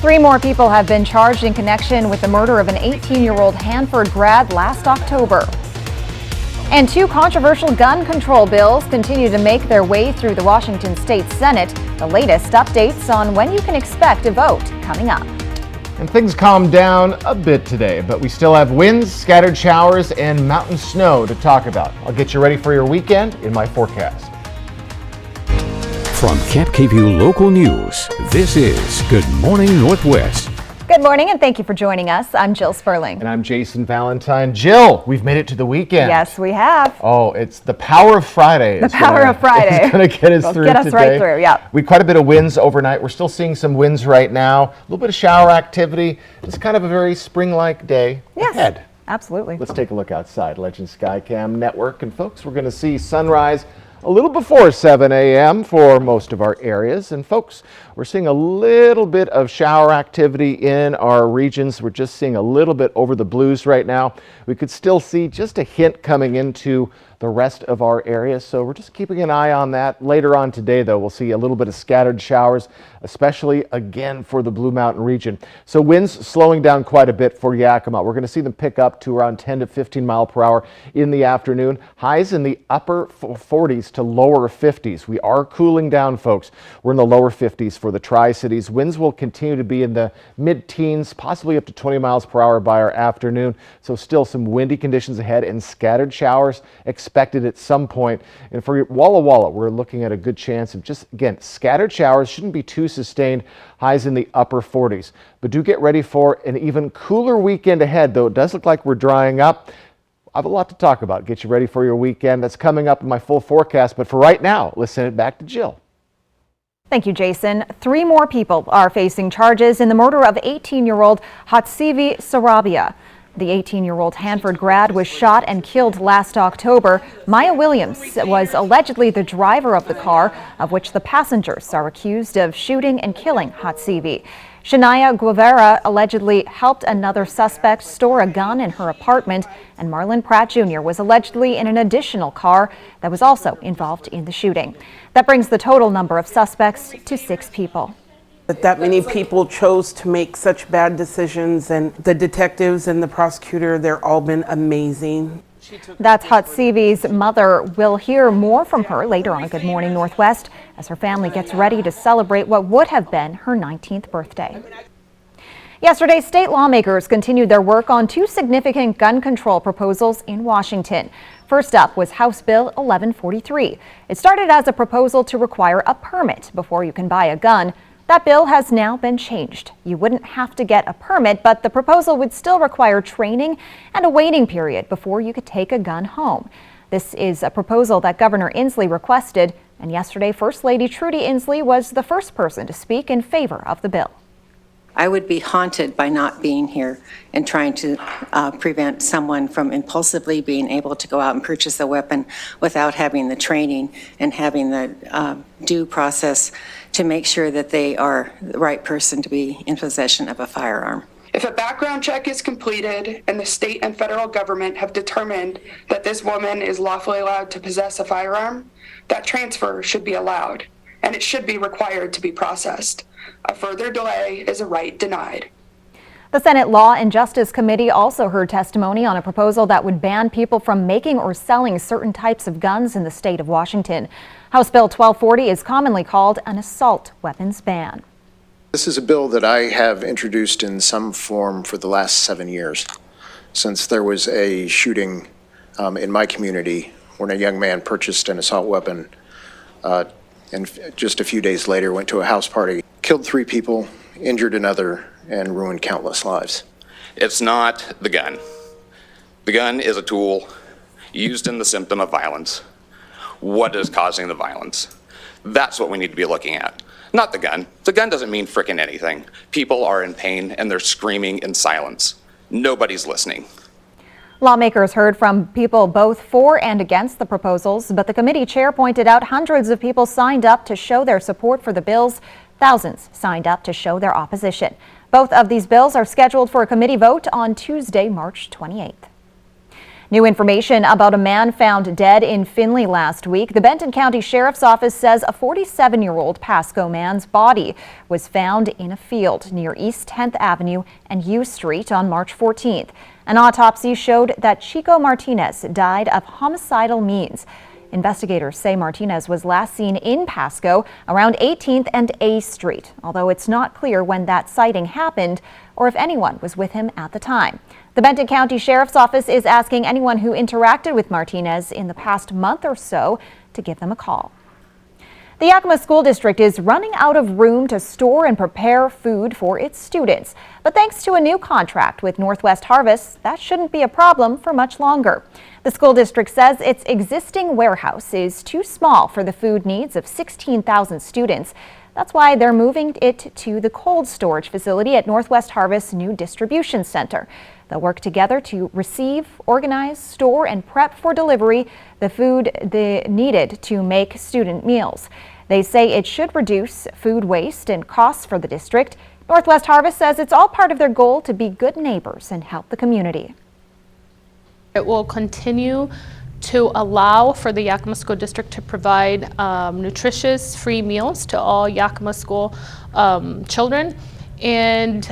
Three more people have been charged in connection with the murder of an 18-year-old Hanford grad last October. And two controversial gun control bills continue to make their way through the Washington State Senate. The latest updates on when you can expect a vote coming up. And things calmed down a bit today, but we still have winds, scattered showers, and mountain snow to talk about. I'll get you ready for your weekend in my forecast. From KEPKView Local News, this is Good Morning Northwest. Good morning, and thank you for joining us. I'm Jill Sperling. And I'm Jason Valentine. Jill, we've made it to the weekend. Yes, we have. Oh, it's the power of Friday. The power of Friday. It's going to get us through today. Get us right through, yeah. We had quite a bit of winds overnight. We're still seeing some winds right now. A little bit of shower activity. It's kind of a very spring-like day ahead. Absolutely. Let's take a look outside. Legend Skycam Network. And folks, we're going to see sunrise a little before 7 a.m. for most of our areas. And folks, we're seeing a little bit of shower activity in our regions. We're just seeing a little bit over the blues right now. We could still see just a hint coming into the rest of our area, so we're just keeping an eye on that. Later on today, though, we'll see a little bit of scattered showers, especially again for the Blue Mountain region. So winds slowing down quite a bit for Yakima. We're going to see them pick up to around 10 to 15 mile per hour in the afternoon. Highs in the upper 40s to lower 50s. We are cooling down, folks. We're in the lower 50s for the Tri-Cities. Winds will continue to be in the mid-teens, possibly up to 20 miles per hour by our afternoon. So still some windy conditions ahead and scattered showers expected at some point. And for Walla Walla, we're looking at a good chance of just, again, scattered showers. Shouldn't be too sustained. Highs in the upper 40s. But do get ready for an even cooler weekend ahead, though it does look like we're drying up. I have a lot to talk about. Get you ready for your weekend. That's coming up in my full forecast. But for right now, let's send it back to Jill. Thank you, Jason. Three more people are facing charges in the murder of 18-year-old Hatzivi Sarabia. The 18-year-old Hanford grad was shot and killed last October. Maya Williams was allegedly the driver of the car, of which the passengers are accused of shooting and killing Hatzivi. Shania Guevara allegedly helped another suspect store a gun in her apartment, and Marlon Pratt Jr. was allegedly in an additional car that was also involved in the shooting. That brings the total number of suspects to 6 people. That many people chose to make such bad decisions, and the detectives and the prosecutor, they're all been amazing. That's Hatzivi's mother. We'll hear more from her later on Good Morning Northwest as her family gets ready to celebrate what would have been her 19th birthday. Yesterday, state lawmakers continued their work on 2 significant gun control proposals in Washington. First up was House Bill 1143. It started as a proposal to require a permit before you can buy a gun. That bill has now been changed. You wouldn't have to get a permit, but the proposal would still require training and a waiting period before you could take a gun home. This is a proposal that Governor Inslee requested, and yesterday First Lady Trudy Inslee was the first person to speak in favor of the bill. I would be haunted by not being here and trying to prevent someone from impulsively being able to go out and purchase a weapon without having the training and having the due process to make sure that they are the right person to be in possession of a firearm. If a background check is completed and the state and federal government have determined that this woman is lawfully allowed to possess a firearm, that transfer should be allowed, and it should be required to be processed. A further delay is a right denied. The Senate Law and Justice Committee also heard testimony on a proposal that would ban people from making or selling certain types of guns in the state of Washington. House Bill 1240 is commonly called an assault weapons ban. This is a bill that I have introduced in some form for the last 7 years, since there was a shooting in my community when a young man purchased an assault weapon and just a few days later went to a house party, killed 3 people, injured another, and ruined countless lives. It's not the gun. The gun is a tool used in the symptom of violence. What is causing the violence? That's what we need to be looking at, not the gun. The gun doesn't mean frickin' anything. People are in pain and they're screaming in silence. Nobody's listening. Lawmakers heard from people both for and against the proposals, but the committee chair pointed out hundreds of people signed up to show their support for the bills. Thousands signed up to show their opposition. Both of these bills are scheduled for a committee vote on Tuesday, March 28th. New information about a man found dead in Findlay last week. The Benton County Sheriff's Office says a 47-year-old Pasco man's body was found in a field near East 10th Avenue and U Street on March 14th. An autopsy showed that Chico Martinez died of homicidal means. Investigators say Martinez was last seen in Pasco around 18th and A Street, although it's not clear when that sighting happened or if anyone was with him at the time. The Benton County Sheriff's Office is asking anyone who interacted with Martinez in the past month or so to give them a call. The Yakima School District is running out of room to store and prepare food for its students. But thanks to a new contract with Northwest Harvest, that shouldn't be a problem for much longer. The school district says its existing warehouse is too small for the food needs of 16,000 students. That's why they're moving it to the cold storage facility at Northwest Harvest's new distribution center. They'll work together to receive, organize, store, and prep for delivery the food needed to make student meals. They say it should reduce food waste and costs for the district. Northwest Harvest says it's all part of their goal to be good neighbors and help the community. It will continue to allow for the Yakima School District to provide nutritious free meals to all Yakima School children. And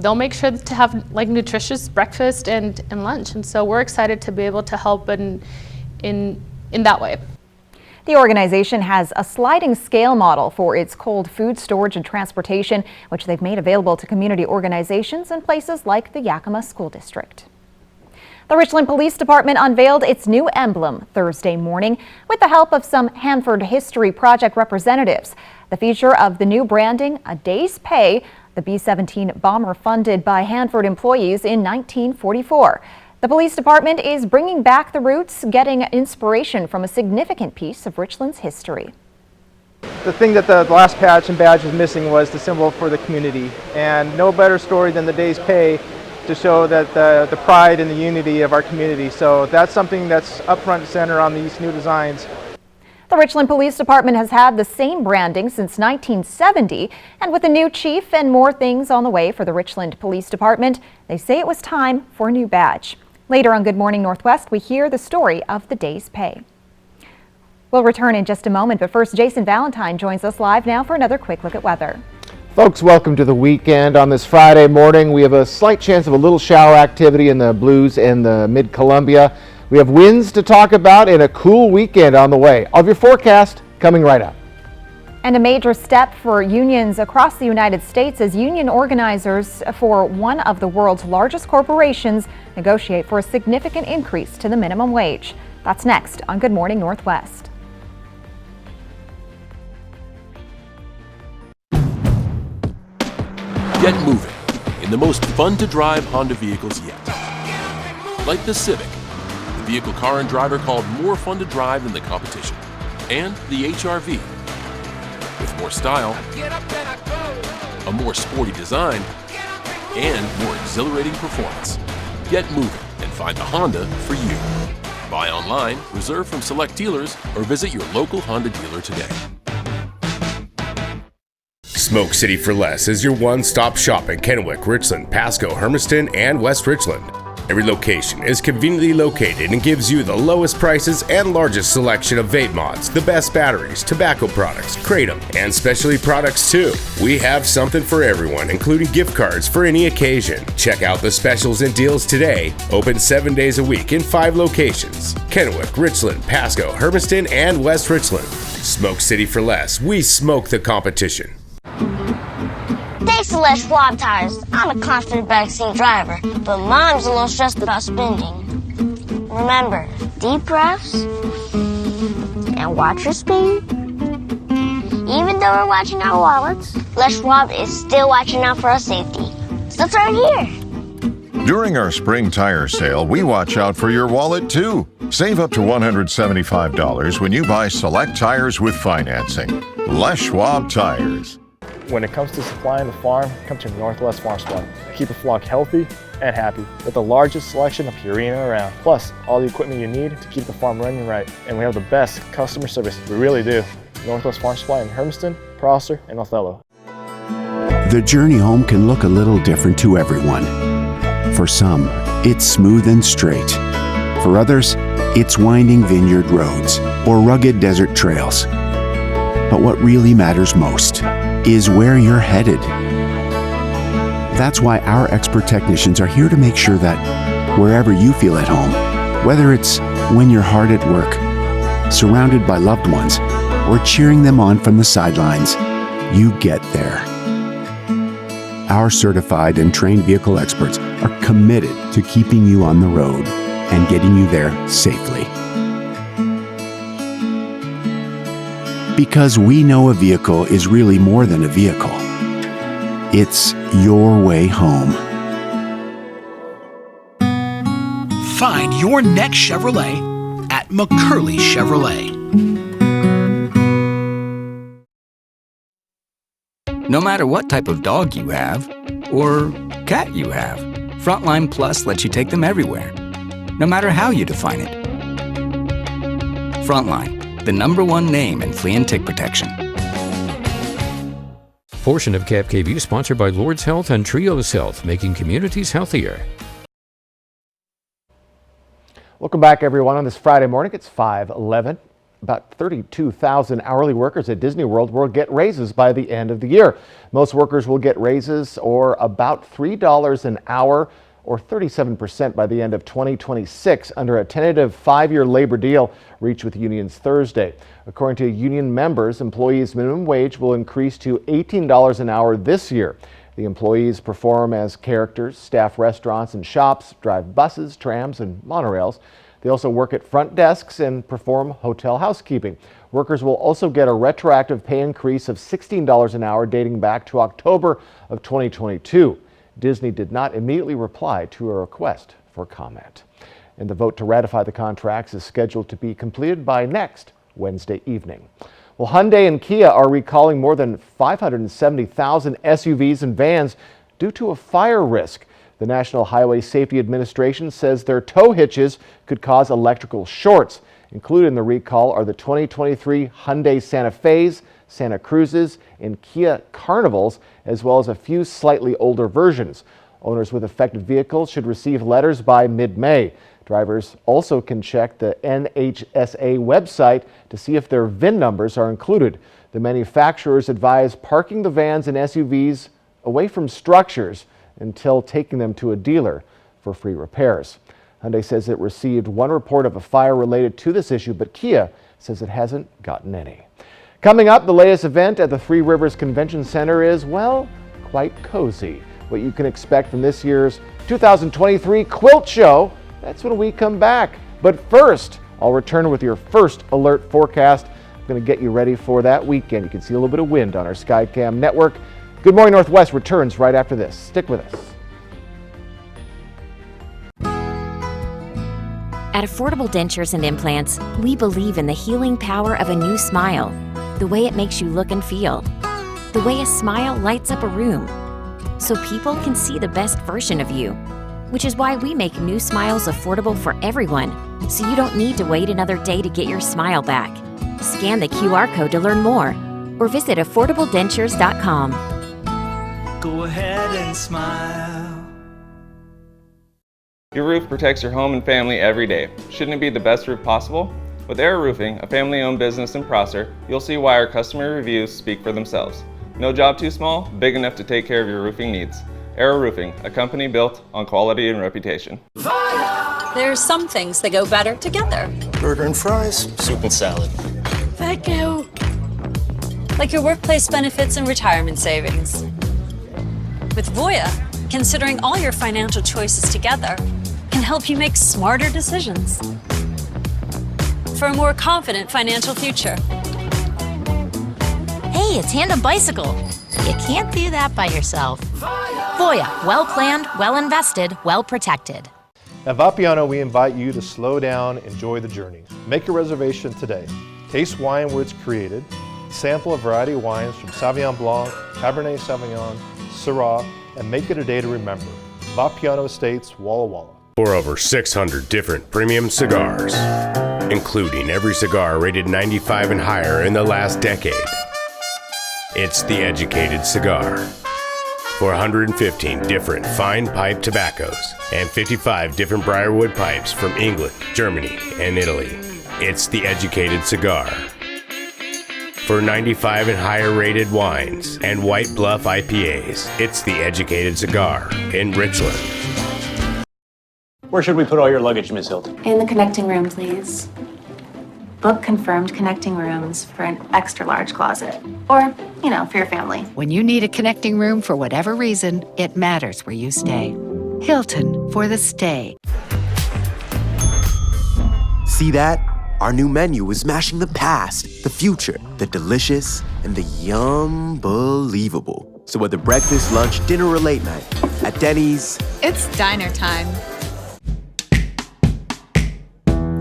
they'll make sure to have like nutritious breakfast and lunch. And so we're excited to be able to help in that way. The organization has a sliding scale model for its cold food storage and transportation, which they've made available to community organizations and places like the Yakima School District. The Richland Police Department unveiled its new emblem Thursday morning with the help of some Hanford History Project representatives. The feature of the new branding, a day's pay, the B-17 bomber funded by Hanford employees in 1944. The police department is bringing back the roots, getting inspiration from a significant piece of Richland's history. The thing that the last patch and badge was missing was the symbol for the community, and no better story than the day's pay to show that the pride and the unity of our community. So that's something that's up front and center on these new designs. The Richland Police Department has had the same branding since 1970, and with a new chief and more things on the way for the Richland Police Department, they say it was time for a new badge. Later on Good Morning Northwest, we hear the story of the day's pay. We'll return in just a moment, but first, Jason Valentine joins us live now for another quick look at weather. Folks, welcome to the weekend. On this Friday morning, we have a slight chance of a little shower activity in the Blues and the Mid-Columbia. We have winds to talk about and a cool weekend on the way. All of your forecast coming right up. And a major step for unions across the United States as union organizers for one of the world's largest corporations negotiate for a significant increase to the minimum wage. That's next on Good Morning Northwest. Get moving in the most fun-to-drive Honda vehicles yet. Like the Civic, the vehicle car and driver called more fun to drive than the competition. And the HR-V, with more style, a more sporty design, and more exhilarating performance. Get moving and find the Honda for you. Buy online, reserve from select dealers, or visit your local Honda dealer today. Smoke City for Less is your one-stop shop in Kennewick, Richland, Pasco, Hermiston, and West Richland. Every location is conveniently located and gives you the lowest prices and largest selection of vape mods, the best batteries, tobacco products, Kratom, and specialty products too. We have something for everyone, including gift cards for any occasion. Check out the specials and deals today. Open 7 days a week in 5 locations: Kennewick, Richland, Pasco, Hermiston, and West Richland. Smoke City for Less. We smoke the competition. Thanks to Les Schwab Tires, I'm a confident backseat driver, but Mom's a little stressed about spending. Remember, deep breaths and watch your speed. Even though we're watching our wallets, Les Schwab is still watching out for our safety. So it's right here. During our spring tire sale, we watch out for your wallet too. Save up to $175 when you buy select tires with financing. Les Schwab Tires. When it comes to supplying the farm, come to Northwest Farm Supply. Keep a flock healthy and happy with the largest selection of Purina around. Plus, all the equipment you need to keep the farm running right. And we have the best customer service. We really do. Northwest Farm Supply in Hermiston, Prosser, and Othello. The journey home can look a little different to everyone. For some, it's smooth and straight. For others, it's winding vineyard roads or rugged desert trails. But what really matters most is where you're headed. That's why our expert technicians are here to make sure that wherever you feel at home, whether it's when you're hard at work, surrounded by loved ones, or cheering them on from the sidelines, you get there. Our certified and trained vehicle experts are committed to keeping you on the road and getting you there safely. Because we know a vehicle is really more than a vehicle. It's your way home. Find your next Chevrolet at McCurley Chevrolet. No matter what type of dog you have or cat you have, Frontline Plus lets you take them everywhere, no matter how you define it. Frontline, the #1 name in flea and tick protection. Portion of Cap KV sponsored by Lord's Health and Trios Health, making communities healthier. Welcome back, everyone. On this Friday morning, it's 5:11. About 32,000 hourly workers at Disney World will get raises by the end of the year. Most workers will get raises or about $3 an hour or 37% by the end of 2026 under a tentative 5-year labor deal reached with unions Thursday. According to union members, employees' minimum wage will increase to $18 an hour this year. The employees perform as characters, staff restaurants and shops, drive buses, trams, and monorails. They also work at front desks and perform hotel housekeeping. Workers will also get a retroactive pay increase of $16 an hour dating back to October of 2022. Disney did not immediately reply to a request for comment. And the vote to ratify the contracts is scheduled to be completed by next Wednesday evening. Well, Hyundai and Kia are recalling more than 570,000 SUVs and vans due to a fire risk. The National Highway Safety Administration says their tow hitches could cause electrical shorts. Included in the recall are the 2023 Hyundai Santa Fe's, Santa Cruzes, and Kia Carnivals, as well as a few slightly older versions. Owners with affected vehicles should receive letters by mid-May. Drivers also can check the NHSA website to see if their VIN numbers are included. The manufacturers advise parking the vans and SUVs away from structures until taking them to a dealer for free repairs. Hyundai says it received one report of a fire related to this issue, but Kia says it hasn't gotten any. Coming up, the latest event at the Three Rivers Convention Center is, well, quite cozy. What you can expect from this year's 2023 Quilt Show, that's when we come back. But first, I'll return with your first alert forecast. I'm going to get you ready for that weekend. You can see a little bit of wind on our Skycam network. Good Morning Northwest returns right after this. Stick with us. At Affordable Dentures and Implants, we believe in the healing power of a new smile, the way it makes you look and feel, the way a smile lights up a room, so people can see the best version of you, which is why we make new smiles affordable for everyone, so you don't need to wait another day to get your smile back. Scan the QR code to learn more, or visit affordabledentures.com. Go ahead and smile. Your roof protects your home and family every day. Shouldn't it be the best roof possible? With Era Roofing, a family-owned business in Prosser, you'll see why our customer reviews speak for themselves. No job too small, big enough to take care of your roofing needs. Era Roofing, a company built on quality and reputation. There are some things that go better together. Burger and fries, soup and salad. Thank you. Like your workplace benefits and retirement savings. With Voya, considering all your financial choices together can help you make smarter decisions for a more confident financial future. Hey, it's Tandem Bicycle. You can't do that by yourself. Voya, well planned, well invested, well protected. At Vapiano, we invite you to slow down, enjoy the journey. Make a reservation today. Taste wine where it's created. Sample a variety of wines from Sauvignon Blanc, Cabernet Sauvignon, Syrah, and make it a day to remember. Vapiano Estates, Walla Walla. For over 600 different premium cigars, including every cigar rated 95 and higher in the last decade. It's The Educated Cigar. for 115 different fine pipe tobaccos and 55 different briarwood pipes from England, Germany, and Italy. It's the Educated Cigar. For 95 and higher rated wines and White Bluff IPAs, it's the Educated Cigar in Richland. Where should we put all your luggage, Ms. Hilton? In the connecting room, please. Book confirmed connecting rooms for an extra large closet. Or, for your family. When you need a connecting room for whatever reason, it matters where you stay. Hilton for the stay. See that? Our new menu is mashing the past, the future, the delicious, and the yum-believable. So whether breakfast, lunch, dinner, or late night, at Denny's, it's diner time.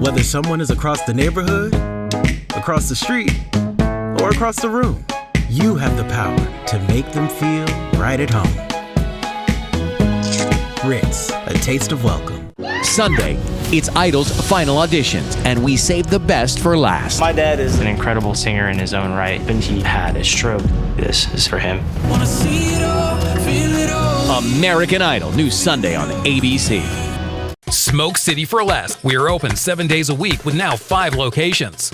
Whether someone is across the neighborhood, across the street, or across the room, you have the power to make them feel right at home. Ritz, a taste of welcome. Sunday, it's Idol's final auditions, and we saved the best for last. My dad is an incredible singer in his own right, and he had a stroke. This is for him. American Idol, new Sunday on ABC. Smoke City for Less. We are open 7 days a week with now 5 locations.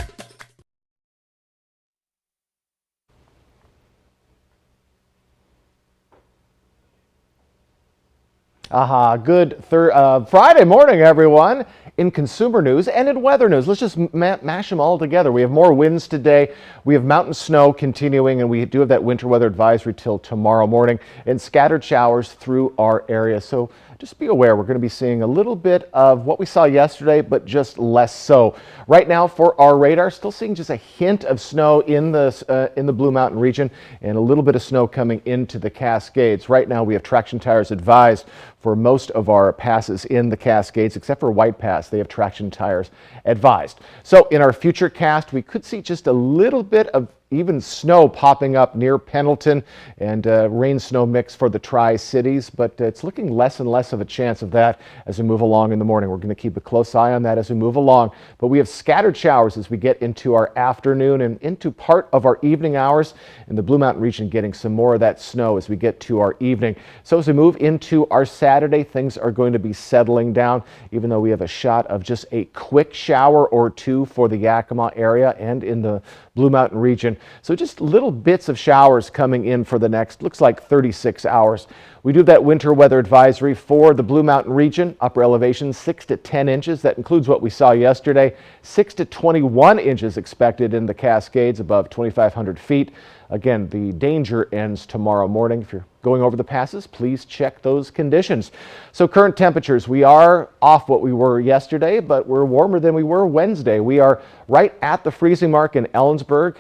Good Friday morning, everyone. In consumer news and in weather news, let's just mash them all together. We have more winds today. We have mountain snow continuing, and we do have that winter weather advisory till tomorrow morning, and scattered showers through our area. So just be aware, we're going to be seeing a little bit of what we saw yesterday, but just less so. Right now for our radar, still seeing just a hint of snow in the Blue Mountain region, and a little bit of snow coming into the Cascades. Right now we have traction tires advised for most of our passes in the Cascades, except for White Pass. They have traction tires advised. So in our future cast, we could see just a little bit of even snow popping up near Pendleton, and rain snow mix for the Tri-Cities, but it's looking less and less of a chance of that as we move along in the morning. We're going to keep a close eye on that as we move along, but we have scattered showers as we get into our afternoon and into part of our evening hours in the Blue Mountain region, getting some more of that snow as we get to our evening. So as we move into our Saturday, things are going to be settling down, even though we have a shot of just a quick shower or two for the Yakima area and in the Blue Mountain region. So just little bits of showers coming in for the next, looks like 36 hours. We do have that winter weather advisory for the Blue Mountain region, upper elevation 6 to 10 inches. That includes what we saw yesterday. 6 to 21 inches expected in the Cascades above 2,500 feet. Again, the danger ends tomorrow morning. If you're going over the passes, please check those conditions. So current temperatures, we are off what we were yesterday, but we're warmer than we were Wednesday. We are right at the freezing mark in Ellensburg.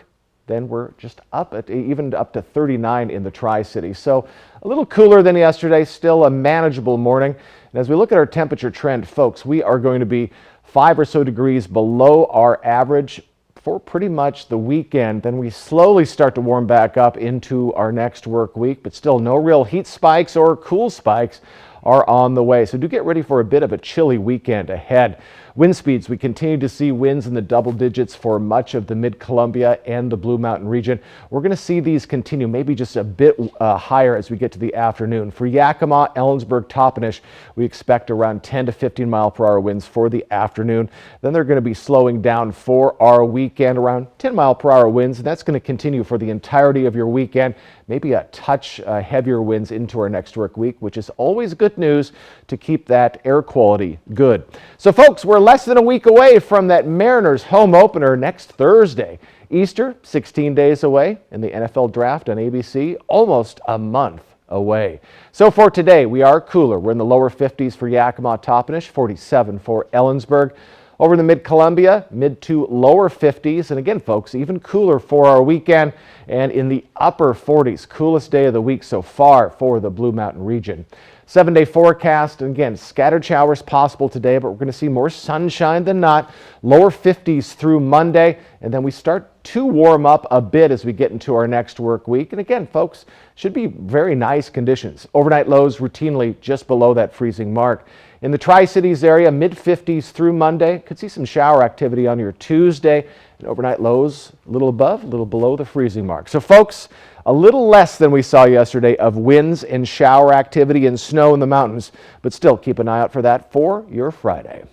Then we're just even up to 39 in the Tri-Cities. So a little cooler than yesterday, still a manageable morning. And as we look at our temperature trend, folks, we are going to be 5 or so degrees below our average for pretty much the weekend. Then we slowly start to warm back up into our next work week, but still no real heat spikes or cool spikes are on the way. So do get ready for a bit of a chilly weekend ahead. Wind speeds, we continue to see winds in the double digits for much of the Mid-Columbia and the Blue Mountain region. We're going to see these continue, maybe just a bit higher as we get to the afternoon. For Yakima, Ellensburg, Toppenish, we expect around 10 to 15 mile per hour winds for the afternoon. Then they're going to be slowing down for our weekend, around 10 mile per hour winds, and that's going to continue for the entirety of your weekend. Maybe a touch heavier winds into our next work week, which is always good news to keep that air quality good. So folks, we're less than a week away from that Mariners home opener next Thursday. Easter, 16 days away, and the NFL draft on ABC, almost a month away. So for today, we are cooler. We're in the lower 50s for Yakima, Toppenish, 47 for Ellensburg. Over in the Mid-Columbia, mid to lower 50s. And again, folks, even cooler for our weekend, and in the upper 40s. Coolest day of the week so far for the Blue Mountain region. 7-day forecast, and again, scattered showers possible today, but we're going to see more sunshine than not. Lower 50s through Monday, and then we start to warm up a bit as we get into our next work week. And again, folks, should be very nice conditions. Overnight lows routinely just below that freezing mark. In the Tri-Cities area, mid-50s through Monday. Could see some shower activity on your Tuesday. And overnight lows a little above, a little below the freezing mark. So folks, A little less than we saw yesterday of winds and shower activity and snow in the mountains, but still keep an eye out for that for your Friday.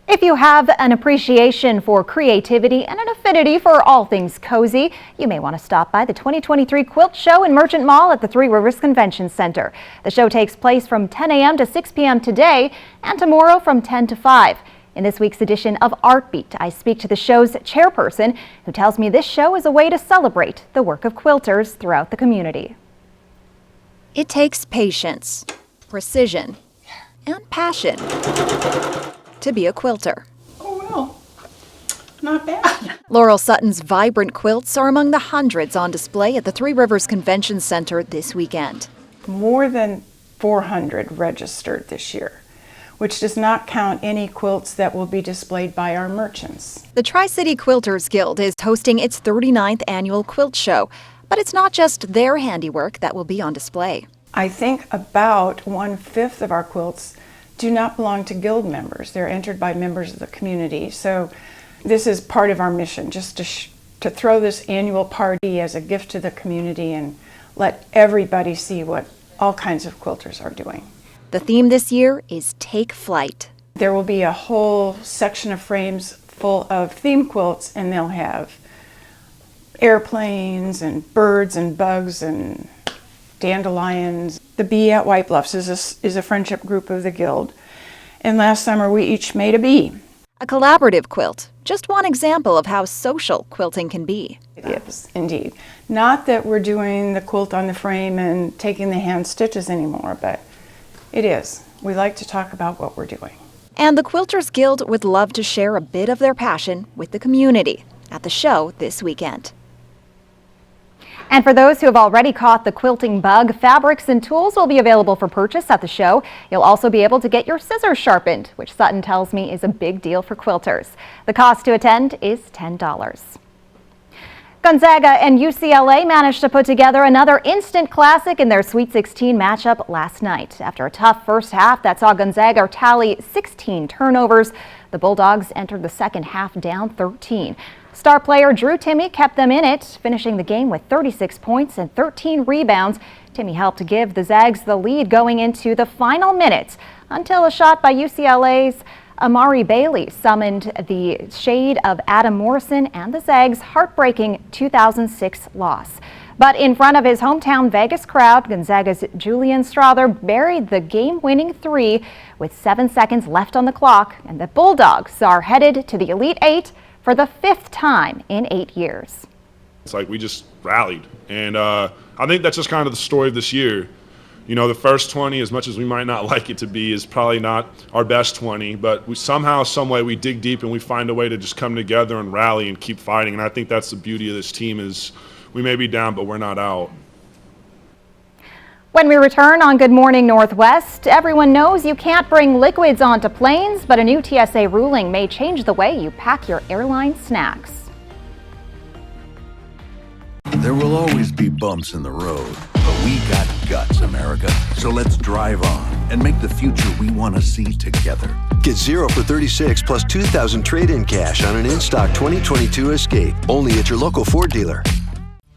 If you have an appreciation for creativity and an affinity for all things cozy, you may want to stop by the 2023 Quilt Show in Merchant Mall at the Three Rivers Convention Center. The show takes place from 10 a.m. to 6 p.m. today and tomorrow from 10 to 5. In this week's edition of Art Beat, I speak to the show's chairperson, who tells me this show is a way to celebrate the work of quilters throughout the community. It takes patience, precision, and passion to be a quilter. Oh, well, not bad. Laurel Sutton's vibrant quilts are among the hundreds on display at the Three Rivers Convention Center this weekend. More than 400 registered this year, which does not count any quilts that will be displayed by our merchants. The Tri-City Quilters Guild is hosting its 39th annual quilt show, but it's not just their handiwork that will be on display. I think about 1/5 of our quilts do not belong to guild members. They're entered by members of the community. So this is part of our mission, just to throw this annual party as a gift to the community and let everybody see what all kinds of quilters are doing. The theme this year is Take Flight. There will be a whole section of frames full of theme quilts, and they'll have airplanes and birds and bugs and dandelions. The Bee at White Bluffs is a friendship group of the Guild, and last summer we each made a bee. A collaborative quilt, just one example of how social quilting can be. It is, indeed. Not that we're doing the quilt on the frame and taking the hand stitches anymore, but it is. We like to talk about what we're doing. And the Quilters Guild would love to share a bit of their passion with the community at the show this weekend. And for those who have already caught the quilting bug, fabrics and tools will be available for purchase at the show. You'll also be able to get your scissors sharpened, which Sutton tells me is a big deal for quilters. The cost to attend is $10. Gonzaga and UCLA managed to put together another instant classic in their Sweet 16 matchup last night. After a tough first half that saw Gonzaga tally 16 turnovers, the Bulldogs entered the second half down 13. Star player Drew Timme kept them in it, finishing the game with 36 points and 13 rebounds. Timme helped give the Zags the lead going into the final minutes until a shot by UCLA's Amari Bailey summoned the shade of Adam Morrison and the Zags' heartbreaking 2006 loss. But in front of his hometown Vegas crowd, Gonzaga's Julian Strother buried the game-winning three with 7 seconds left on the clock, and the Bulldogs are headed to the Elite Eight for the 5th time in 8 years. It's like we just rallied, and I think that's just kind of the story of this year. You know, the first 20, as much as we might not like it to be, is probably not our best 20, but we somehow, some way, we dig deep and we find a way to just come together and rally and keep fighting. And I think that's the beauty of this team is we may be down, but we're not out. When we return on Good Morning Northwest, everyone knows you can't bring liquids onto planes, but a new TSA ruling may change the way you pack your airline snacks. There will always be bumps in the road, but we got guts, America. So let's drive on and make the future we want to see together. Get 0 for 36 plus $2,000 trade-in cash on an in-stock 2022 Escape, only at your local Ford dealer.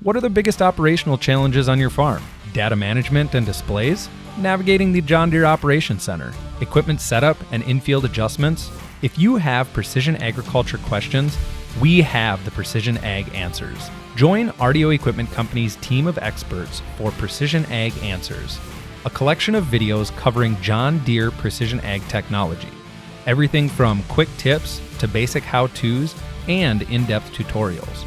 What are the biggest operational challenges on your farm? Data management and displays? Navigating the John Deere Operations Center? Equipment setup and in-field adjustments? If you have precision agriculture questions, we have the Precision Ag Answers. Join RDO Equipment Company's team of experts for Precision Ag Answers, a collection of videos covering John Deere precision ag technology. Everything from quick tips to basic how-tos and in-depth tutorials.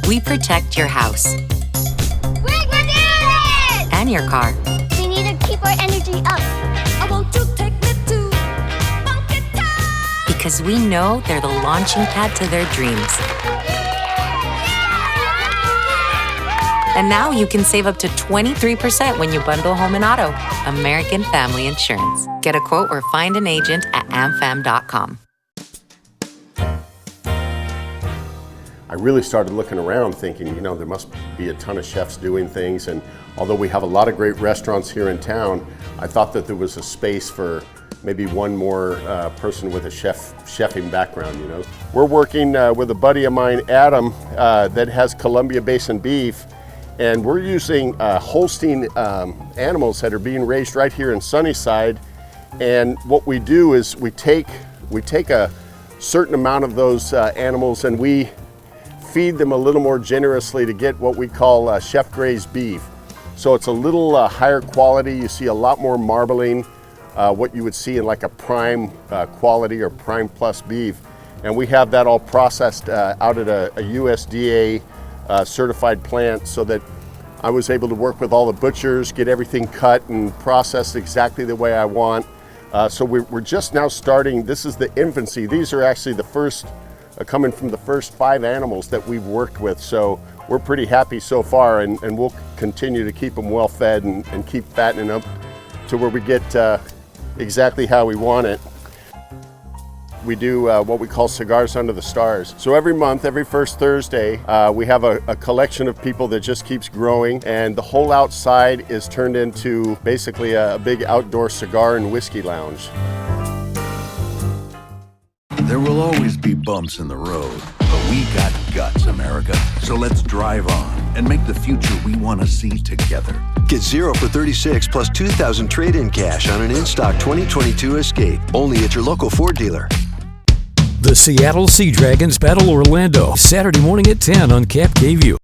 We protect your house. We're doing it! And your car. We need to keep our energy up. I want to take me to Funky Town. Because we know they're the launching pad to their dreams. And now you can save up to 23% when you bundle home and auto. American Family Insurance. Get a quote or find an agent at amfam.com. I really started looking around thinking, you know, there must be a ton of chefs doing things, and although we have a lot of great restaurants here in town, I thought that there was a space for maybe one more person with a chefing background, you know. We're working with a buddy of mine, Adam, that has Columbia Basin beef, and we're using Holstein animals that are being raised right here in Sunnyside. And what we do is we take a certain amount of those animals and we feed them a little more generously to get what we call chef-grazed beef. So it's a little higher quality. You see a lot more marbling, what you would see in like a prime quality or prime plus beef. And we have that all processed out at a USDA certified plant, so that I was able to work with all the butchers, get everything cut and processed exactly the way I want. So we're just now starting. This is the infancy. These are actually the first, coming from the first 5 animals that we've worked with. So we're pretty happy so far, and we'll continue to keep them well fed and keep fattening them to where we get exactly how we want it. We do what we call Cigars Under the Stars. So every month, every first Thursday, we have a collection of people that just keeps growing, and the whole outside is turned into basically a big outdoor cigar and whiskey lounge. There will always be bumps in the road, but we got guts, America. So let's drive on and make the future we want to see together. Get 0 for 36 plus 2,000 trade-in cash on an in-stock 2022 Escape. Only at your local Ford dealer. The Seattle Sea Dragons battle Orlando, Saturday morning at 10 on Cap KView.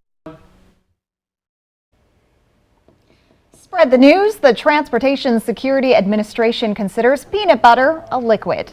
Spread the news. The Transportation Security Administration considers peanut butter a liquid.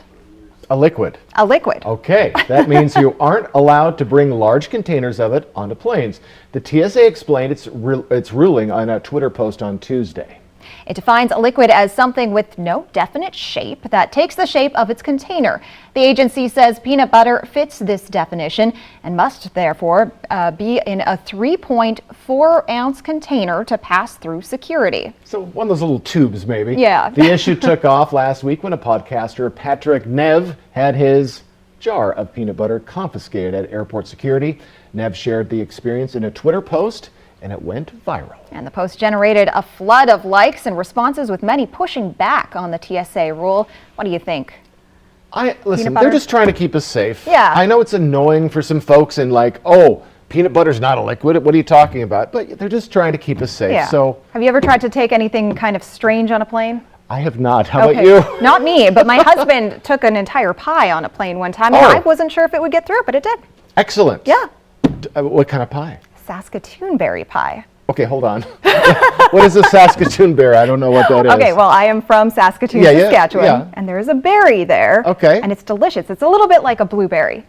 A liquid? A liquid. Okay, that means you aren't allowed to bring large containers of it onto planes. The TSA explained its ruling on a Twitter post on Tuesday. It defines a liquid as something with no definite shape that takes the shape of its container. The agency says peanut butter fits this definition and must therefore be in a 3.4-ounce container to pass through security. So one of those little tubes, maybe. Yeah. The issue took off last week when a podcaster, Patrick Nev, had his jar of peanut butter confiscated at airport security. Nev shared the experience in a Twitter post, and it went viral. And the post generated a flood of likes and responses, with many pushing back on the TSA rule. What do you think? Listen, they're just trying to keep us safe. Yeah. I know it's annoying for some folks and like, oh, peanut butter's not a liquid. What are you talking about? But they're just trying to keep us safe. Yeah. So, have you ever tried to take anything kind of strange on a plane? I have not. How about you? Not me, but my husband took an entire pie on a plane one time. And I wasn't sure if it would get through, but it did. Excellent. Yeah. What kind of pie? Saskatoon berry pie. Okay, hold on. What is a Saskatoon berry? I don't know what that is. Okay, well, I am from Saskatoon, Saskatchewan, and there is a berry there. Okay. And it's delicious. It's a little bit like a blueberry.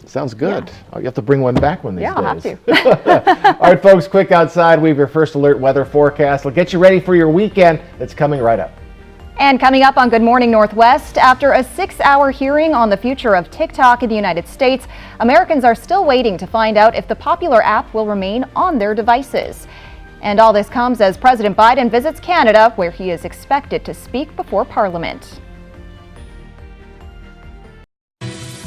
Sounds good. Oh, you have to bring one back one of these days. Yeah, I'll have to. All right, folks, quick outside. We have your first alert weather forecast. We'll get you ready for your weekend. It's coming right up. And coming up on Good Morning Northwest, after a 6-hour hearing on the future of TikTok in the United States, Americans are still waiting to find out if the popular app will remain on their devices. And all this comes as President Biden visits Canada, where he is expected to speak before Parliament.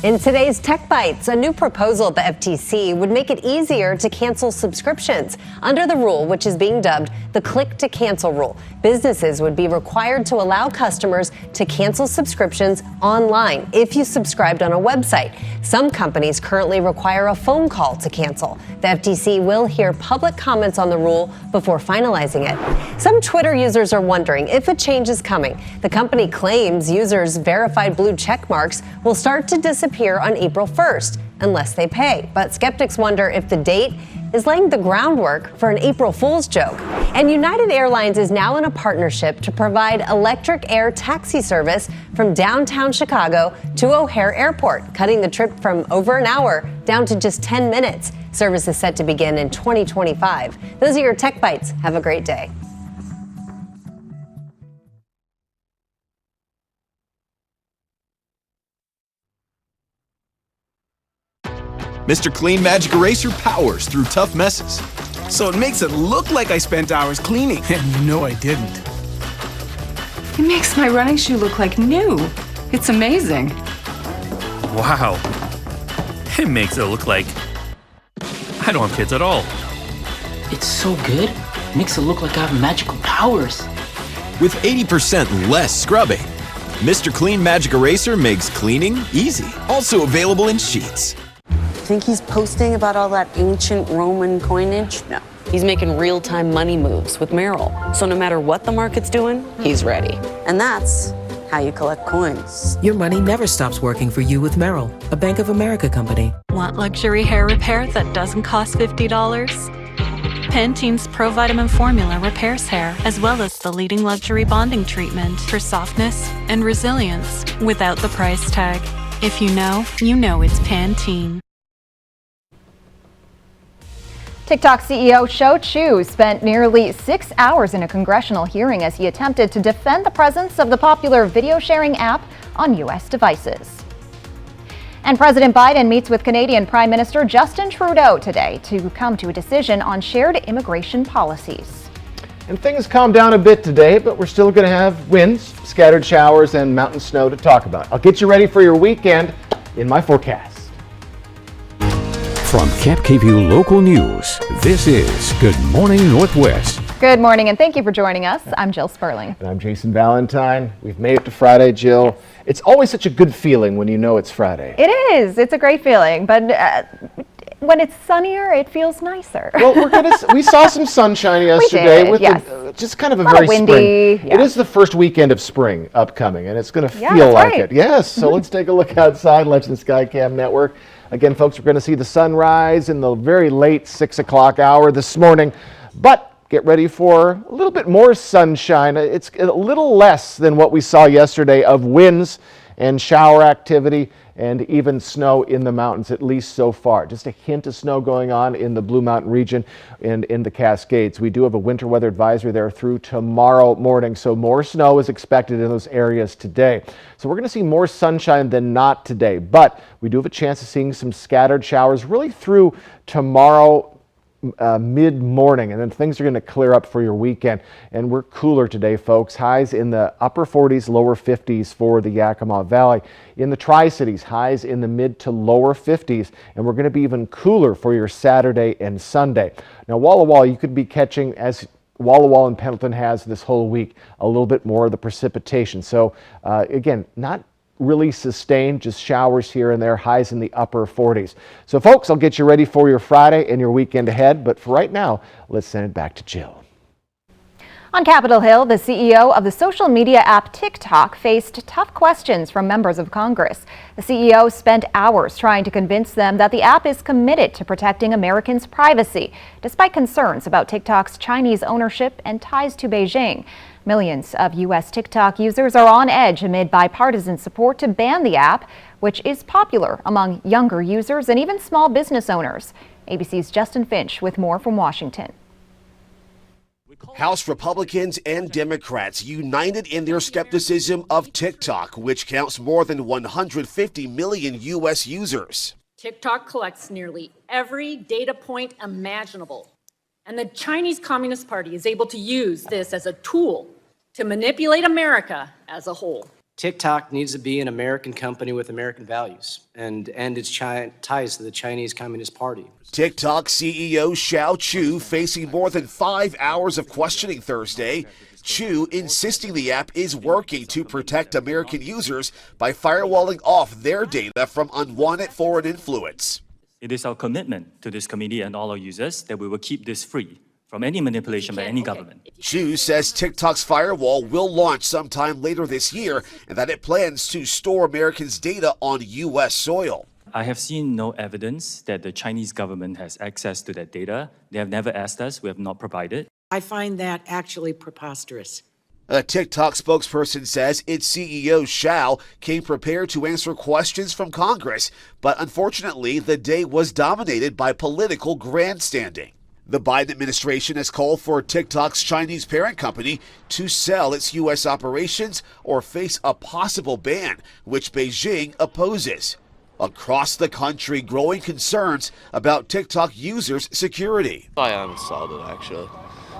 In today's Tech Bites, a new proposal at the FTC would make it easier to cancel subscriptions. Under the rule, which is being dubbed the click to cancel rule, businesses would be required to allow customers to cancel subscriptions online if you subscribed on a website. Some companies currently require a phone call to cancel. The FTC will hear public comments on the rule before finalizing it. Some Twitter users are wondering if a change is coming. The company claims users' verified blue check marks will start to disappear on April 1st unless they pay. But skeptics wonder if the date is laying the groundwork for an April Fool's joke. And United Airlines is now in a partnership to provide electric air taxi service from downtown Chicago to O'Hare Airport, cutting the trip from over an hour down to just 10 minutes. Service is set to begin in 2025. Those are your Tech Bites. Have a great day. Mr. Clean Magic Eraser powers through tough messes. So it makes it look like I spent hours cleaning. And no, I didn't. It makes my running shoe look like new. It's amazing. Wow. It makes it look like I don't have kids at all. It's so good. It makes it look like I have magical powers. With 80% less scrubbing Mr. Clean Magic Eraser makes cleaning easy. Also available in sheets. Think he's posting about all that ancient Roman coinage? No. He's making real-time money moves with Merrill. So no matter what the market's doing, he's ready. And that's how you collect coins. Your money never stops working for you with Merrill, a Bank of America company. Want luxury hair repair that doesn't cost $50? Pantene's Pro Vitamin Formula repairs hair, as well as the leading luxury bonding treatment for softness and resilience without the price tag. If you know it's Pantene. TikTok CEO Shou Chew spent nearly 6 hours in a congressional hearing as he attempted to defend the presence of the popular video sharing app on U.S. devices. And President Biden meets with Canadian Prime Minister Justin Trudeau today to come to a decision on shared immigration policies. And things calmed down a bit today, but we're still going to have winds, scattered showers, and mountain snow to talk about. I'll get you ready for your weekend in my forecast. From Camp KVUE Local News, this is Good Morning Northwest. Good morning, and thank you for joining us. I'm Jill Sperling. And I'm Jason Valentine. We've made it to Friday, Jill. It's always such a good feeling when you know it's Friday. It is. It's a great feeling, but when it's sunnier, it feels nicer. Well, we saw some sunshine yesterday. We did, with yes. just kind of a Lot very of windy, spring. yeah. It is the first weekend of spring upcoming, and it's going to Yeah, feel that's like right. it. Yes. So let's take a look outside. Legend Skycam Network. Again, folks, we're going to see the sunrise in the very late 6 o'clock hour this morning, but get ready for a little bit more sunshine. It's a little less than what we saw yesterday of winds and shower activity and even snow in the mountains, at least so far. Just a hint of snow going on in the Blue Mountain region and in the Cascades. We do have a winter weather advisory there through tomorrow morning, so more snow is expected in those areas today. So we're going to see more sunshine than not today, but we do have a chance of seeing some scattered showers really through tomorrow mid-morning, and then things are going to clear up for your weekend. And we're cooler today, folks. Highs in the upper 40s, lower 50s for the Yakima Valley. In the Tri-Cities, highs in the mid to lower 50s, and we're going to be even cooler for your Saturday and Sunday. Now, Walla Walla, you could be catching, as Walla Walla and Pendleton has this whole week, a little bit more of the precipitation. So again, not really sustained, just showers here and there, highs in the upper 40s. So folks, I'll get you ready for your Friday and your weekend ahead, but for right now, let's send it back to Jill. On Capitol Hill, the CEO of the social media app TikTok faced tough questions from members of Congress. The CEO spent hours trying to convince them that the app is committed to protecting Americans' privacy, despite concerns about TikTok's Chinese ownership and ties to Beijing. Millions of U.S. TikTok users are on edge amid bipartisan support to ban the app, which is popular among younger users and even small business owners. ABC's Justin Finch with more from Washington. House Republicans and Democrats united in their skepticism of TikTok, which counts more than 150 million U.S. users. TikTok collects nearly every data point imaginable, and the Chinese Communist Party is able to use this as a tool to manipulate America as a whole. TikTok needs to be an American company with American values and end its ties to the Chinese Communist Party. TikTok CEO Shou Chew facing more than 5 hours of questioning Thursday. Chew insisting the app is working to protect American users by firewalling off their data from unwanted foreign influence. It is our commitment to this committee and all our users that we will keep this free from any manipulation by any government. Chew says TikTok's firewall will launch sometime later this year and that it plans to store Americans' data on U.S. soil. I have seen no evidence that the Chinese government has access to that data. They have never asked us. We have not provided. I find that actually preposterous. A TikTok spokesperson says its CEO, Shou, came prepared to answer questions from Congress, but unfortunately, the day was dominated by political grandstanding. The Biden administration has called for TikTok's Chinese parent company to sell its U.S. operations or face a possible ban, which Beijing opposes. Across the country, growing concerns about TikTok users' security. I uninstalled it, actually,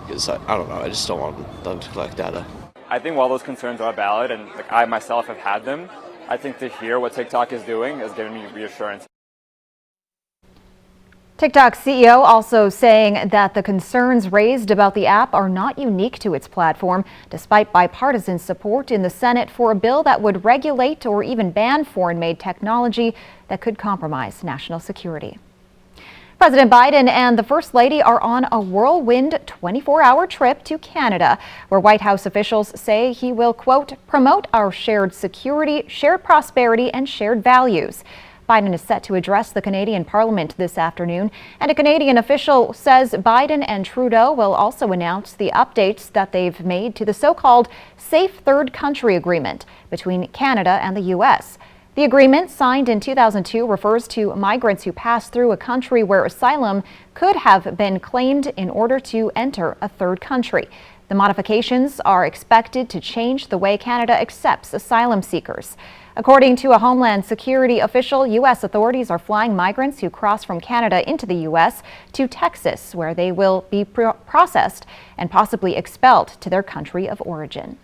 because I don't know, I just don't want them to collect data. I think while those concerns are valid, and I myself have had them, I think to hear what TikTok is doing has given me reassurance. TikTok's CEO also saying that the concerns raised about the app are not unique to its platform, despite bipartisan support in the Senate for a bill that would regulate or even ban foreign-made technology that could compromise national security. President Biden and the First Lady are on a whirlwind 24-hour trip to Canada, where White House officials say he will, quote, promote our shared security, shared prosperity, and shared values. Biden is set to address the Canadian Parliament this afternoon, and a Canadian official says Biden and Trudeau will also announce the updates that they've made to the so-called Safe Third Country Agreement between Canada and the U.S. The agreement, signed in 2002, refers to migrants who pass through a country where asylum could have been claimed in order to enter a third country. The modifications are expected to change the way Canada accepts asylum seekers. According to a Homeland Security official, U.S. authorities are flying migrants who cross from Canada into the U.S. to Texas, where they will be processed and possibly expelled to their country of origin.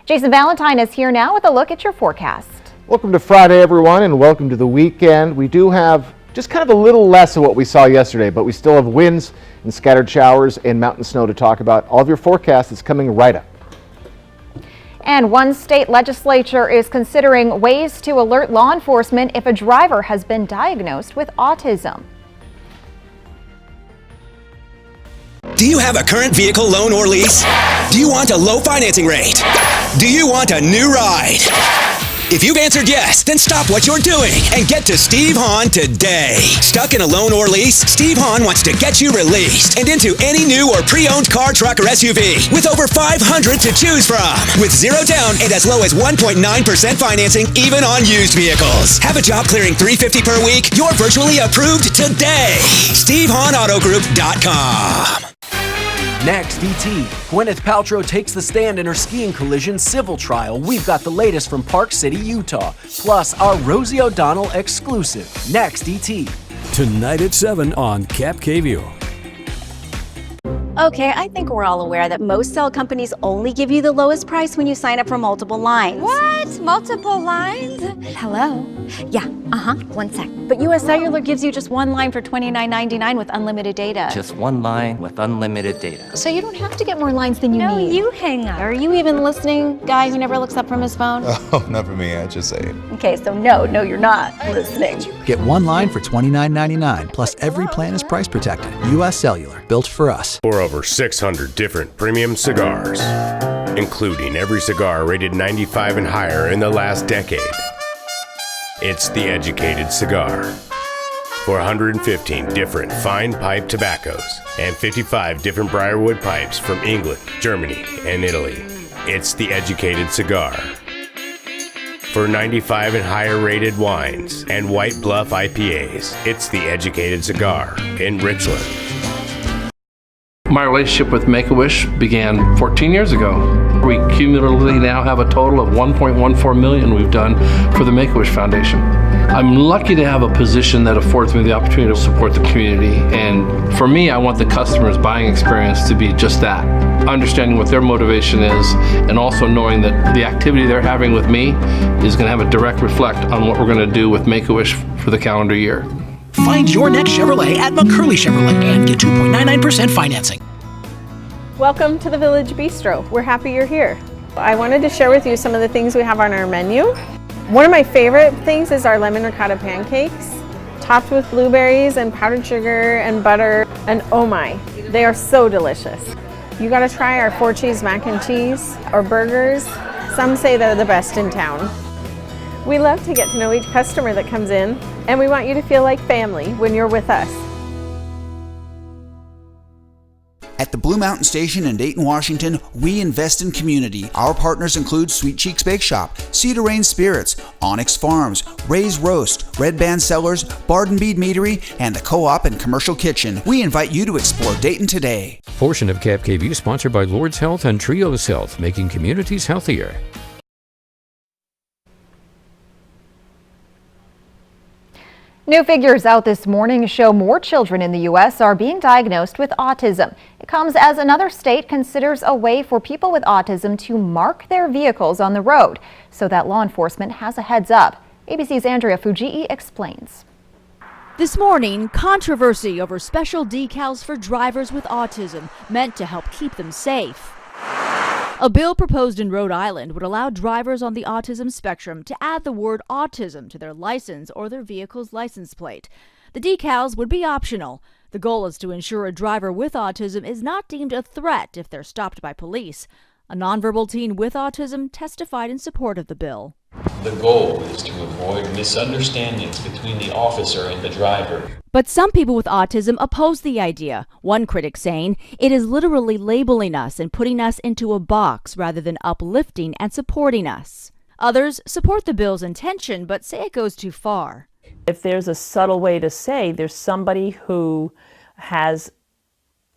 Jason Valentine is here now with a look at your forecast. Welcome to Friday, everyone, and welcome to the weekend. We do have just kind of a little less of what we saw yesterday, but we still have winds and scattered showers and mountain snow to talk about. All of your forecast is coming right up. And one state legislature is considering ways to alert law enforcement if a driver has been diagnosed with autism. Do you have a current vehicle loan or lease? Do you want a low financing rate? Do you want a new ride? If you've answered yes, then stop what you're doing and get to Steve Hahn today. Stuck in a loan or lease? Steve Hahn wants to get you released and into any new or pre-owned car, truck, or SUV with over 500 to choose from. With zero down and as low as 1.9% financing, even on used vehicles. Have a job clearing $350 per week? You're virtually approved today. SteveHahnAutoGroup.com. Next, ET. Gwyneth Paltrow takes the stand in her skiing collision civil trial. We've got the latest from Park City, Utah. Plus, our Rosie O'Donnell exclusive. Next, ET. Tonight at 7 on Cap KView. Okay, I think we're all aware that most cell companies only give you the lowest price when you sign up for multiple lines. What? Multiple lines? Hello? Yeah, one sec. But US Cellular gives you just one line for $29.99 with unlimited data. Just one line with unlimited data. So you don't have to get more lines than you need. No, you hang up. Are you even listening, guy who never looks up from his phone? Oh, not for me, I just say it. Okay, so no, you're not listening. Get one line for $29.99, plus every plan is price protected. US Cellular, built for us. For over 600 different premium cigars, including every cigar rated 95 and higher in the last decade. It's The Educated Cigar. For 115 different fine pipe tobaccos and 55 different Briarwood pipes from England, Germany, and Italy. It's The Educated Cigar. For 95 and higher rated wines and White Bluff IPAs, it's The Educated Cigar in Richland. My relationship with Make-A-Wish began 14 years ago. We cumulatively now have a total of $1.14 million we've done for the Make-A-Wish Foundation. I'm lucky to have a position that affords me the opportunity to support the community. And for me, I want the customer's buying experience to be just that. Understanding what their motivation is and also knowing that the activity they're having with me is going to have a direct reflect on what we're going to do with Make-A-Wish for the calendar year. Find your next Chevrolet at McCurley Chevrolet and get 2.99% financing. Welcome to the Village Bistro. We're happy you're here. I wanted to share with you some of the things we have on our menu. One of my favorite things is our lemon ricotta pancakes, topped with blueberries and powdered sugar and butter, and oh my, they are so delicious. You gotta try our 4-cheese mac and cheese or burgers. Some say they're the best in town. We love to get to know each customer that comes in, and we want you to feel like family when you're with us. At the Blue Mountain Station in Dayton, Washington, we invest in community. Our partners include Sweet Cheeks Bake Shop, Cedar Rain Spirits, Onyx Farms, Ray's Roast, Red Band Cellars, Bard and Bead Meadery, and the Co-op and Commercial Kitchen. We invite you to explore Dayton today. Portion of Cap KView sponsored by Lord's Health and Trios Health, making communities healthier. New figures out this morning show more children in the U.S. are being diagnosed with autism. It comes as another state considers a way for people with autism to mark their vehicles on the road so that law enforcement has a heads up. ABC's Andrea Fujii explains. This morning, controversy over special decals for drivers with autism meant to help keep them safe. A bill proposed in Rhode Island would allow drivers on the autism spectrum to add the word autism to their license or their vehicle's license plate. The decals would be optional. The goal is to ensure a driver with autism is not deemed a threat if they're stopped by police. A nonverbal teen with autism testified in support of the bill. The goal is to avoid misunderstandings between the officer and the driver. But some people with autism oppose the idea, one critic saying it is literally labeling us and putting us into a box rather than uplifting and supporting us. Others support the bill's intention but say it goes too far. If there's a subtle way to say there's somebody who has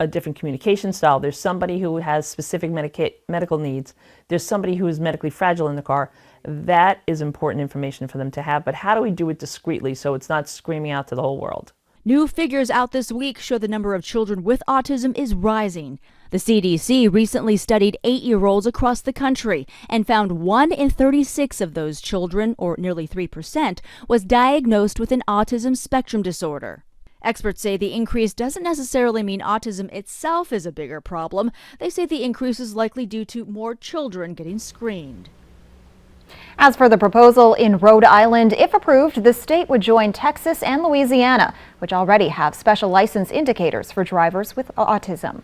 a different communication style, there's somebody who has specific medical needs, there's somebody who is medically fragile in the car, that is important information for them to have. But how do we do it discreetly so it's not screaming out to the whole world? New figures out this week show the number of children with autism is rising. The CDC recently studied 8-year-olds across the country and found 1 in 36 of those children, or nearly 3%, was diagnosed with an autism spectrum disorder. Experts say the increase doesn't necessarily mean autism itself is a bigger problem. They say the increase is likely due to more children getting screened. As for the proposal in Rhode Island, if approved, the state would join Texas and Louisiana, which already have special license indicators for drivers with autism.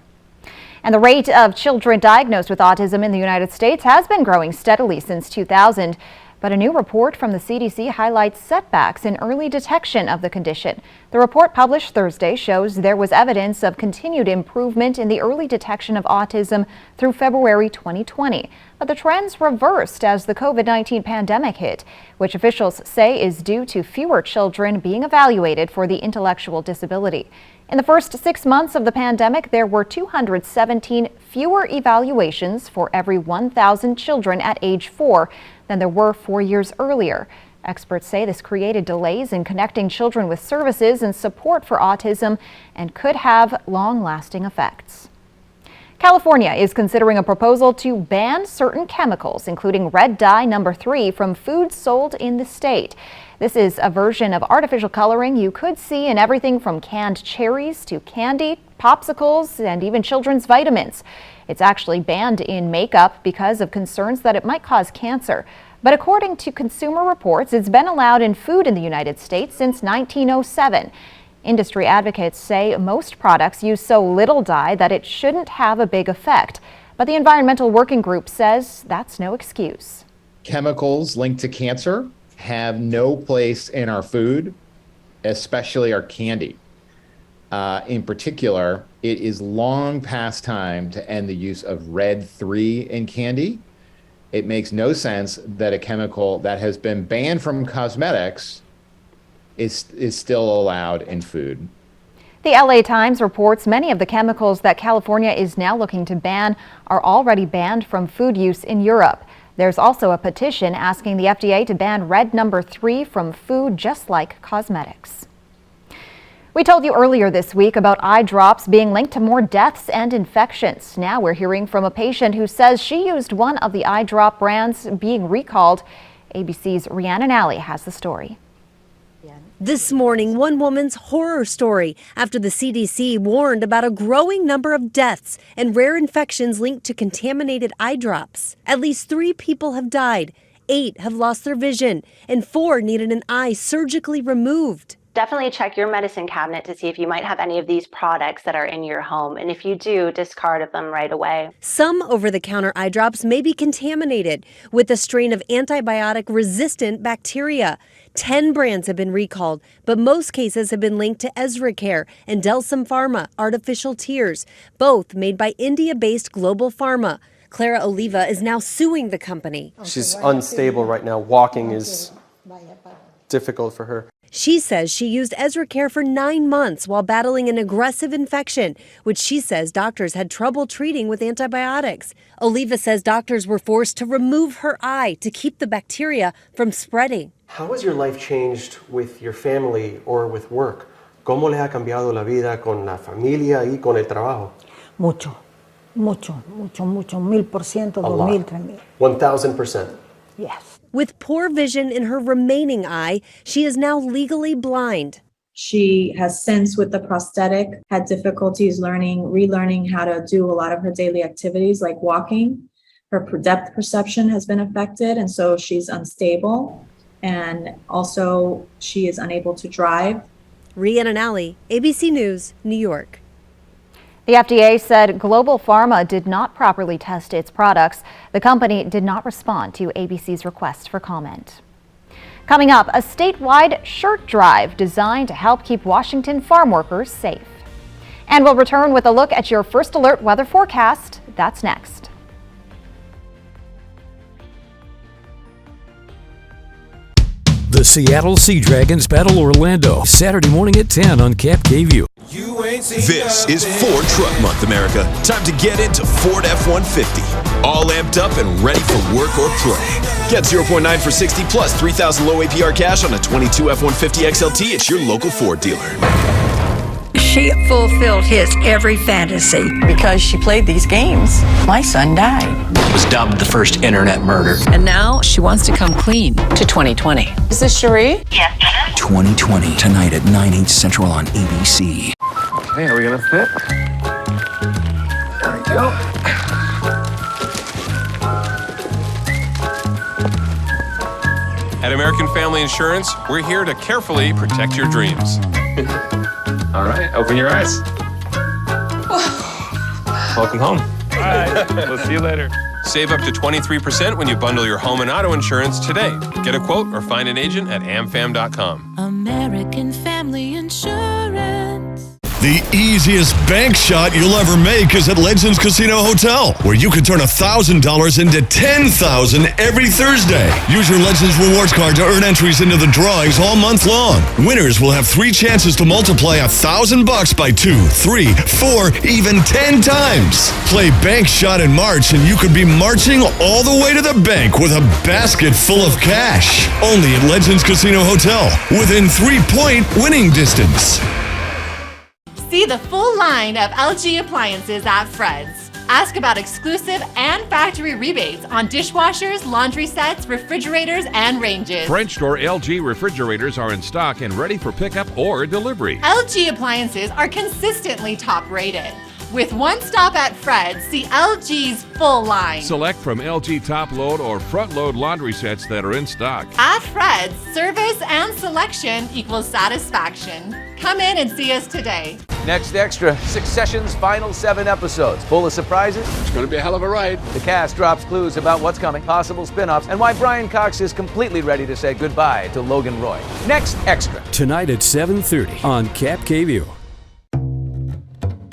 And the rate of children diagnosed with autism in the United States has been growing steadily since 2000. But a new report from the CDC highlights setbacks in early detection of the condition. The report published Thursday shows there was evidence of continued improvement in the early detection of autism through February 2020. But the trends reversed as the COVID-19 pandemic hit, which officials say is due to fewer children being evaluated for the intellectual disability. In the first 6 months of the pandemic, there were 217 fewer evaluations for every 1,000 children at age 4 than there were 4 years earlier. Experts say this created delays in connecting children with services and support for autism and could have long-lasting effects. California is considering a proposal to ban certain chemicals, including red dye number 3, from foods sold in the state. This is a version of artificial coloring you could see in everything from canned cherries to candy, popsicles, and even children's vitamins. It's actually banned in makeup because of concerns that it might cause cancer. But according to Consumer Reports, it's been allowed in food in the United States since 1907. Industry advocates say most products use so little dye that it shouldn't have a big effect. But the Environmental Working Group says that's no excuse. Chemicals linked to cancer have no place in our food, especially our candy. In particular, it is long past time to end the use of red 3 in candy. It makes no sense that a chemical that has been banned from cosmetics is still allowed in food. The LA Times reports many of the chemicals that California is now looking to ban are already banned from food use in Europe. There's also a petition asking the FDA to ban red number 3 from food, just like cosmetics. We told you earlier this week about eye drops being linked to more deaths and infections. Now we're hearing from a patient who says she used one of the eye drop brands being recalled. ABC's Rhiannon Alley has the story. This morning, one woman's horror story after the CDC warned about a growing number of deaths and rare infections linked to contaminated eye drops. At least 3 people have died, 8 have lost their vision, and 4 needed an eye surgically removed. Definitely check your medicine cabinet to see if you might have any of these products that are in your home. And if you do, discard them right away. Some over-the-counter eye drops may be contaminated with a strain of antibiotic-resistant bacteria. 10 brands have been recalled, but most cases have been linked to EzraCare and Delsym Pharma Artificial Tears, both made by India-based Global Pharma. Clara Oliva is now suing the company. She's unstable right now. Walking is difficult for her. She says she used EzraCare for 9 months while battling an aggressive infection, which she says doctors had trouble treating with antibiotics. Oliva says doctors were forced to remove her eye to keep the bacteria from spreading. How has your life changed with your family or with work? ¿Cómo le ha cambiado la vida con la familia y con el trabajo? Mucho, 1000%, 2000, 3000. 1000%. Yes. With poor vision in her remaining eye, she is now legally blind. She has since, with the prosthetic, had difficulties relearning how to do a lot of her daily activities like walking. Her depth perception has been affected, and so she's unstable. And also, she is unable to drive. Rhiannon Alley, ABC News, New York. The FDA said Global Pharma did not properly test its products. The company did not respond to ABC's request for comment. Coming up, a statewide shirt drive designed to help keep Washington farm workers safe. And we'll return with a look at your First Alert weather forecast. That's next. The Seattle Sea Dragons battle Orlando, Saturday morning at 10 on Cap KView. This is Ford Truck Month, America. Time to get into Ford F-150. All amped up and ready for work or play. Get 0.9 for 60 plus 3,000 low APR cash on a 22 F-150 XLT at your local Ford dealer. She fulfilled his every fantasy. Because she played these games, my son died. Was dubbed the first internet murder. And now she wants to come clean to 2020. Is this Cherie? Yes. 2020, tonight at 9/8 Central on ABC. Okay, are we gonna fit? There we go. At American Family Insurance, we're here to carefully protect your dreams. All right, open your eyes. Welcome home. All right, we'll see you later. Save up to 23% when you bundle your home and auto insurance today. Get a quote or find an agent at amfam.com. American Family Insurance. The easiest bank shot you'll ever make is at Legends Casino Hotel, where you can turn $1,000 into $10,000 every Thursday. Use your Legends Rewards card to earn entries into the drawings all month long. Winners will have 3 chances to multiply $1,000 by 2, 3, 4, even 10 times. Play Bank Shot in March and you could be marching all the way to the bank with a basket full of cash. Only at Legends Casino Hotel, within 3-point winning distance. See the full line of LG appliances at Fred's. Ask about exclusive and factory rebates on dishwashers, laundry sets, refrigerators, and ranges. French door LG refrigerators are in stock and ready for pickup or delivery. LG appliances are consistently top rated. With one stop at Fred's, see LG's full line. Select from LG top load or front load laundry sets that are in stock. At Fred's, service and selection equals satisfaction. Come in and see us today. Next Extra, Succession's final 7 episodes. Full of surprises. It's going to be a hell of a ride. The cast drops clues about what's coming, possible spin-offs, and why Brian Cox is completely ready to say goodbye to Logan Roy. Next Extra. Tonight at 7:30 on Cap KView.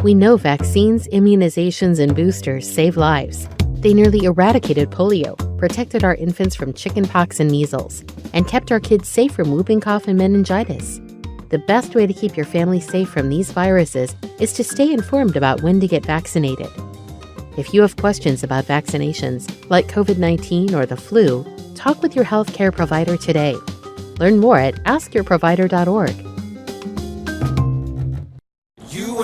We know vaccines, immunizations, and boosters save lives. They nearly eradicated polio, protected our infants from chickenpox and measles, and kept our kids safe from whooping cough and meningitis. The best way to keep your family safe from these viruses is to stay informed about when to get vaccinated. If you have questions about vaccinations, like COVID-19 or the flu, talk with your healthcare provider today. Learn more at askyourprovider.org.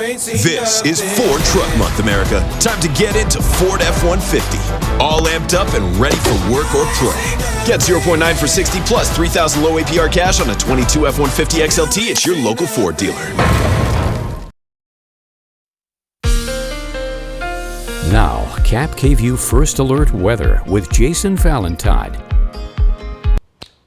This is Ford Truck Month, America. Time to get into Ford F-150. All amped up and ready for work or play. Get 0.9 for 60 plus 3,000 low APR cash on a 22 F-150 XLT at your local Ford dealer. Now, Cap KView First Alert weather with Jason Valentine.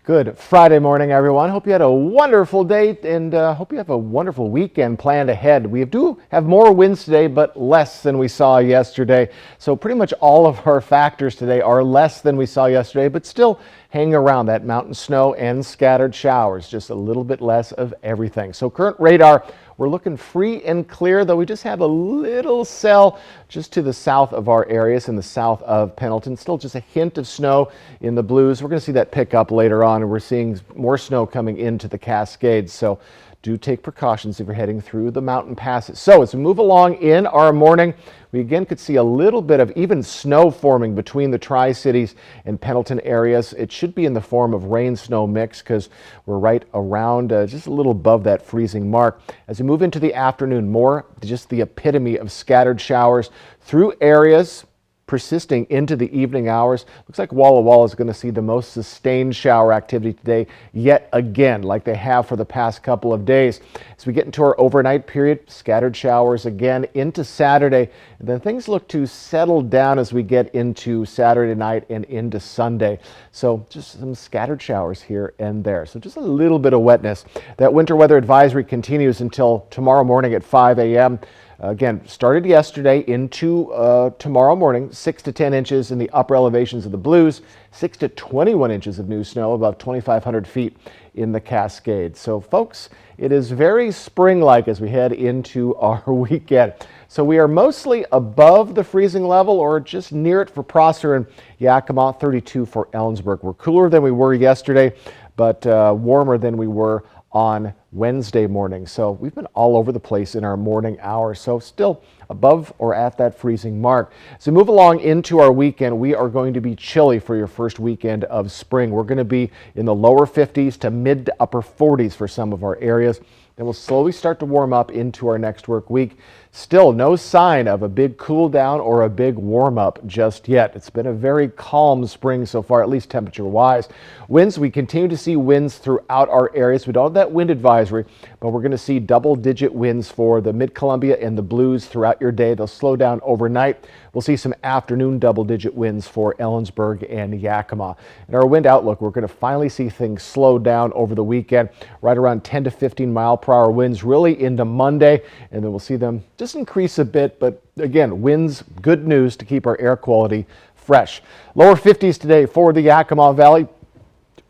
Good Friday morning, everyone. Hope you had a wonderful day and hope you have a wonderful weekend planned ahead. We do have more winds today, but less than we saw yesterday. So pretty much all of our factors today are less than we saw yesterday, but still hanging around that mountain snow and scattered showers, just a little bit less of everything. So current radar, we're looking free and clear, though we just have a little cell just to the south of our areas in the south of Pendleton. Still just a hint of snow in the blues. We're going to see that pick up later on, and we're seeing more snow coming into the Cascades. So do take precautions if you're heading through the mountain passes. So as we move along in our morning, we again could see a little bit of even snow forming between the Tri-Cities and Pendleton areas. It should be in the form of rain-snow mix because we're right around just a little above that freezing mark. As we move into the afternoon, more just the epitome of scattered showers through areas persisting into the evening hours. Looks like Walla Walla is going to see the most sustained shower activity today yet again, like they have for the past couple of days. As we get into our overnight period, scattered showers again into Saturday, and then things look to settle down as we get into Saturday night and into Sunday. So just some scattered showers here and there. So just a little bit of wetness. That winter weather advisory continues until tomorrow morning at 5 a.m. Again, started yesterday into tomorrow morning, 6 to 10 inches in the upper elevations of the Blues, 6 to 21 inches of new snow above 2,500 feet in the Cascades. So folks, it is very spring-like as we head into our weekend. So we are mostly above the freezing level or just near it for Prosser and Yakima, 32 for Ellensburg. We're cooler than we were yesterday, but warmer than we were on Wednesday morning. So we've been all over the place in our morning hours, so still above or at that freezing mark. So move along into our weekend. We are going to be chilly for your first weekend of spring. We're going to be in the lower 50s to mid to upper 40s for some of our areas. Then we'll slowly start to warm up into our next work week. Still no sign of a big cool down or a big warm up just yet. It's been a very calm spring so far, at least temperature wise. Winds, we continue to see winds throughout our areas. We don't have that wind advisory, but we're going to see double-digit winds for the Mid-Columbia and the Blues throughout your day. They'll slow down overnight. We'll see some afternoon double-digit winds for Ellensburg and Yakima. In our wind outlook, we're going to finally see things slow down over the weekend, right around 10 to 15 mile per hour winds really into Monday, and then we'll see them just increase a bit, but again, winds, good news to keep our air quality fresh. Lower 50s today for the Yakima Valley,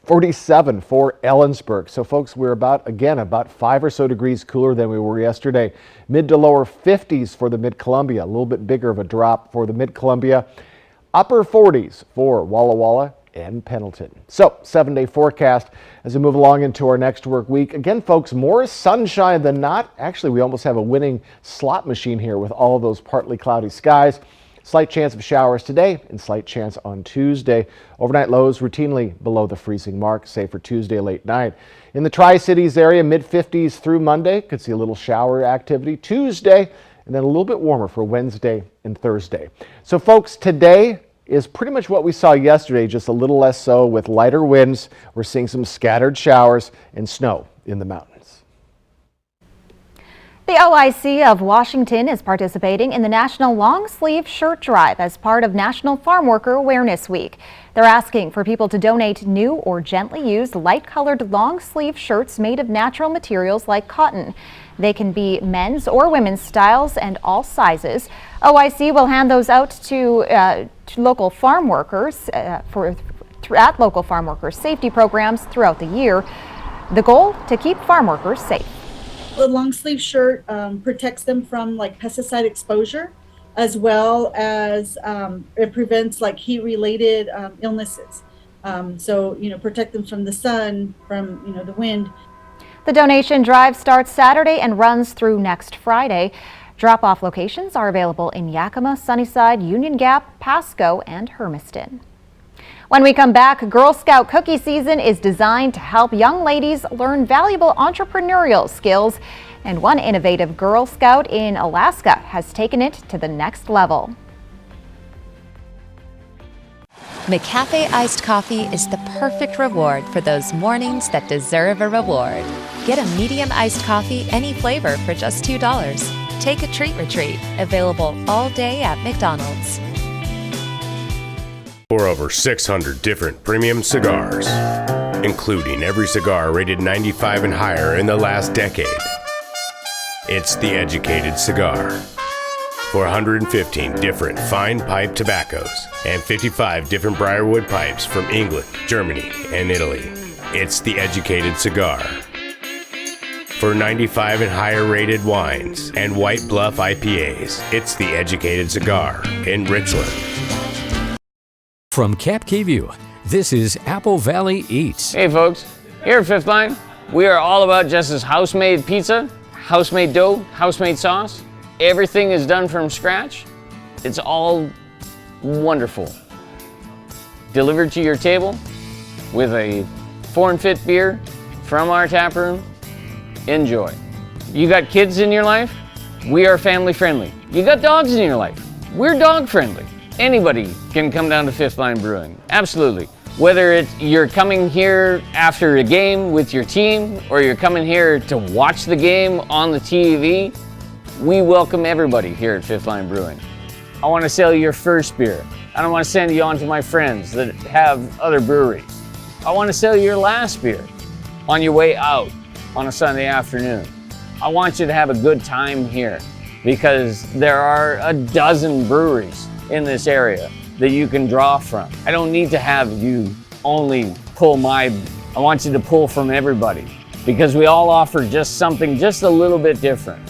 47 for Ellensburg. So folks, we're about 5 or so degrees cooler than we were yesterday. Mid to lower 50s for the Mid-Columbia, a little bit bigger of a drop for the Mid-Columbia. Upper 40s for Walla Walla and Pendleton. So 7-day forecast as we move along into our next work week. Again, folks, more sunshine than not. Actually, we almost have a winning slot machine here with all of those partly cloudy skies. Slight chance of showers today and slight chance on Tuesday. Overnight lows routinely below the freezing mark, say for Tuesday late night. In the Tri-Cities area, mid-50s through Monday. Could see a little shower activity Tuesday, and then a little bit warmer for Wednesday and Thursday. So folks, today is pretty much what we saw yesterday, just a little less so with lighter winds. We're seeing some scattered showers and snow in the mountains. The OIC of Washington is participating in the National Long Sleeve Shirt Drive as part of National Farm Worker Awareness Week. They're asking for people to donate new or gently used light-colored long sleeve shirts made of natural materials like cotton. They can be men's or women's styles and all sizes. OIC will hand those out to local farm workers at local farm workers safety programs throughout the year. The goal, to keep farm workers safe. The long sleeve shirt protects them from like pesticide exposure, as well as it prevents like heat related illnesses. So, protect them from the sun, from, the wind. The donation drive starts Saturday and runs through next Friday. Drop-off locations are available in Yakima, Sunnyside, Union Gap, Pasco, and Hermiston. When we come back, Girl Scout cookie season is designed to help young ladies learn valuable entrepreneurial skills, and one innovative Girl Scout in Alaska has taken it to the next level. McCafe iced coffee is the perfect reward for those mornings that deserve a reward. Get a medium iced coffee, any flavor, for just $2. Take a treat retreat, available all day at McDonald's. For over 600 different premium cigars, including every cigar rated 95 and higher in the last decade. It's The Educated Cigar. For 115 different fine pipe tobaccos and 55 different Briarwood pipes from England, Germany, and Italy. It's The Educated Cigar. For 95 and higher rated wines and White Bluff IPAs, it's The Educated Cigar in Richland. From Cap View, this is Apple Valley Eats. Hey folks, here at Fifth Line, we are all about Jess's house-made pizza, house-made dough, house-made sauce. Everything is done from scratch. It's all wonderful. Delivered to your table with a foreign fit beer from our tap room. Enjoy. You got kids in your life? We are family friendly. You got dogs in your life? We're dog friendly. Anybody can come down to Fifth Line Brewing, absolutely. Whether you're coming here after a game with your team or you're coming here to watch the game on the TV, we welcome everybody here at Fifth Line Brewing. I want to sell your first beer. I don't want to send you on to my friends that have other breweries. I want to sell your last beer on your way out on a Sunday afternoon. I want you to have a good time here because there are a dozen breweries in this area that you can draw from. I don't need to have you only pull I want you to pull from everybody because we all offer just something just a little bit different.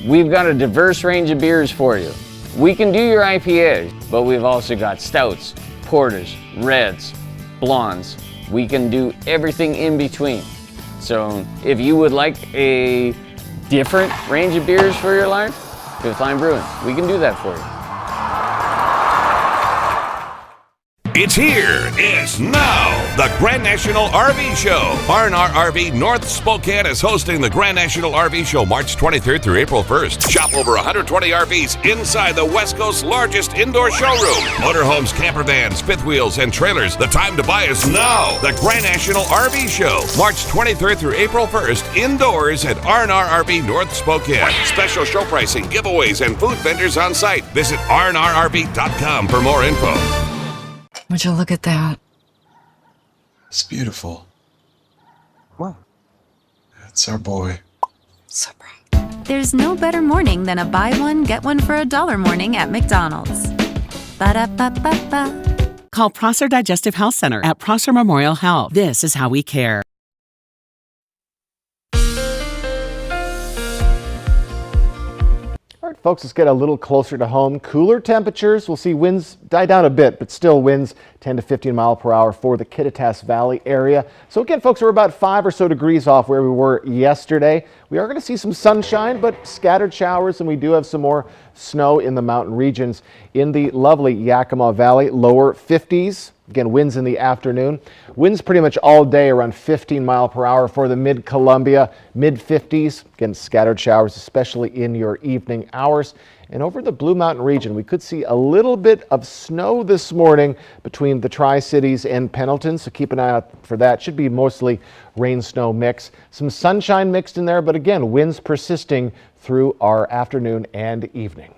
We've got a diverse range of beers for you. We can do your IPAs, but we've also got stouts, porters, reds, blondes. We can do everything in between. So if you would like a different range of beers for your life, Fifth Line Brewing, we can do that for you. It's here. It's now. The Grand National RV Show. R&R RV North Spokane is hosting the Grand National RV Show March 23rd through April 1st. Shop over 120 RVs inside the West Coast's largest indoor showroom. Motorhomes, camper vans, fifth wheels, and trailers. The time to buy is now. The Grand National RV Show. March 23rd through April 1st. Indoors at R&R RV North Spokane. Special show pricing, giveaways, and food vendors on site. Visit rnrrv.com for more info. Would you look at that? It's beautiful. Wow. That's our boy. So proud. There's no better morning than a buy one, get one for $1 morning at McDonald's. Ba-da-ba-ba-ba. Call Prosser Digestive Health Center at Prosser Memorial Health. This is how we care. All right, folks, let's get a little closer to home. Cooler temperatures. We'll see winds die down a bit, but still winds 10 to 15 mile per hour for the Kittitas Valley area. So again, folks, we're about 5 or so degrees off where we were yesterday. We are going to see some sunshine, but scattered showers, and we do have some more snow in the mountain regions. In the lovely Yakima Valley, lower 50s. Again, winds in the afternoon. Winds pretty much all day around 15 mile per hour for the mid-Columbia, mid-50s. Again, scattered showers, especially in your evening hours. And over the Blue Mountain region, we could see a little bit of snow this morning between the Tri-Cities and Pendleton, so keep an eye out for that. Should be mostly rain-snow mix. Some sunshine mixed in there, but again, winds persisting through our afternoon and evening.